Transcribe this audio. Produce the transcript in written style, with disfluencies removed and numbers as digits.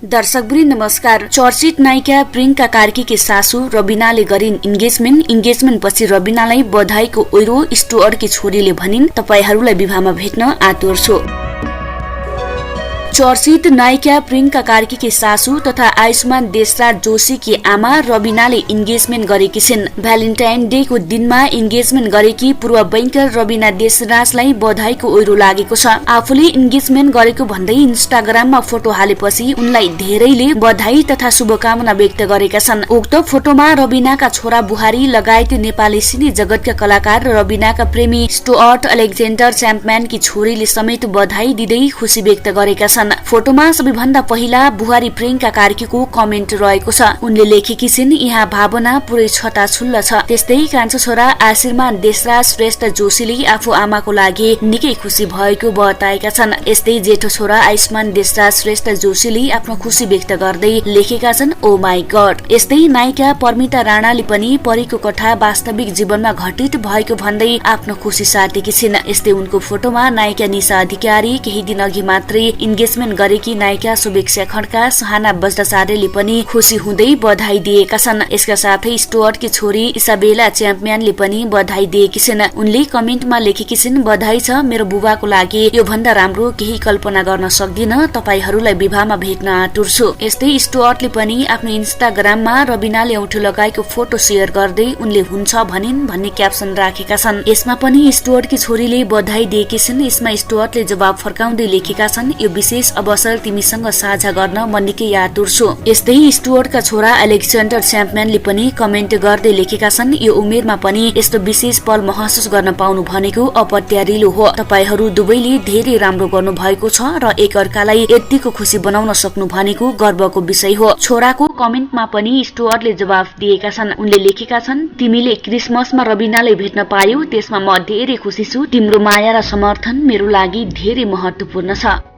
दर्शकवृन्द नमस्कार। चर्चित नायिका प्रियंका कार्कीकी सासू रबिनाले गरिन् इन्गेजमेन्ट पछि रबिनालाई बधाईको ओइरो स्टुअर्टकी छोरीले भनिन्, तपाईहरूलाई विवाहमा भेट्न आतुर छु। चर्चित नायिका प्रियंका कार्कीकी सासू तथा आयुष्मान देशराज जोशीकी आमा रबिनाले इन्गेजमेन्ट गरेकी छिन्। भ्यालेन्टाइन डे को दिनमा इन्गेजमेन्ट गरेकी पूर्व बैंकर रबिना देशराजलाई बधाईको ओइरो लागेको छ। आफूले इन्गेजमेन्ट गरेको भन्दै इन्स्टाग्राममा फोटो हालेपछि उनलाई धेरैले बधाई तथा शुभकामना व्यक्त गरेका छन्। उक्त फोटोमा रबिनाका छोरा बुहारी लगायत नेपाली सिने जगतका कलाकार र रबिनाका प्रेमी स्टुअर्ट अलेक्जेन्डर च्याम्पम्यानकी छोरीले समेत बधाई दिँदै खुशी व्यक्त गरेका छन्। फोटोमा सबैभन्दा पहिला बुहारी प्रियंका कार्कीको कमेन्ट रहेको छ। उनले लेखेकी छिन्, यहाँ भावना पुरै छताछुल्ल छ। त्यस्तै कान्छो छोरा आशीर्वाद देशराज श्रेष्ठ जोशीले आफू आमाको लागि निकै खुसी भएको बताएका छन्। यस्तै जेठो छोरा आयुष्मान देशराज श्रेष्ठ जोशीले आफ्नो खुसी व्यक्त गर्दै लेखेका छन्, ओ माई गड। यस्तै नायिका परमिता राणाले पनि परेको कथा वास्तविक जीवनमा घटित भएको भन्दै आफ्नो खुसी साटेकी छिन्। यस्तै उनको फोटोमा नायिका निशा अधिकारी, केही दिन अघि मात्रै इन्गेजमेन्ट गरेकी नायिका शुभेक्षा खड्का, सहाना बज्राचार्यले पनि खुसी हुँदै बधाई दिएका छन्। यसका साथै स्टुअर्टकी छोरी इसाबेला च्याम्पम्यानले पनि बधाई दिएकी छिन्। उनले कमेन्टमा लेखेकी छिन्, बधाई छ, मेरो बुबाको लागि यो भन्दा राम्रो केही कल्पना गर्न सक्दिन, तपाईहरूलाई विवाहमा भेट्न आतुर छु। यस्तै स्टुअर्टले पनि आफ्नो इन्स्टाग्राममा रबिनाले औँठो लगाएको फोटो शेयर गर्दै उनले हुन्छ भनिन् भन्ने क्याप्सन राखेका छन्। यसमा पनि स्टुअर्टकी छोरीले बधाई दिएकी छिन्। यसमा स्टुअर्टले जवाब फर्काउँदै लेखेका छन्, यो विशेष अवसर तिमीसँग साझा गर्न म निकै आतुर छु। यस्तै स्टुअर्टका छोरा अलेक्जेन्डर च्याम्पम्यानले पनि कमेन्ट गर्दै लेखेका छन्, यो उमेरमा पनि यस्तो विशेष पल महसुस गर्न पाउनु भनेको अपत्यारिलो हो। तपाईहरू दुवैले धेरै राम्रो गर्नु भएको छ र एकअर्कालाई यतिको खुसी बनाउन सक्नु भनेको गर्वको विषय हो। छोराको कमेन्टमा पनि स्टुअर्टले जवाफ दिएका छन्। उनले लेखेका छन्, तिमीले क्रिसमसमा रबिनालाई भेट्न पायौ, त्यसमा म धेरै खुसी छु। तिम्रो माया र समर्थन मेरो लागि धेरै महत्त्वपूर्ण छ।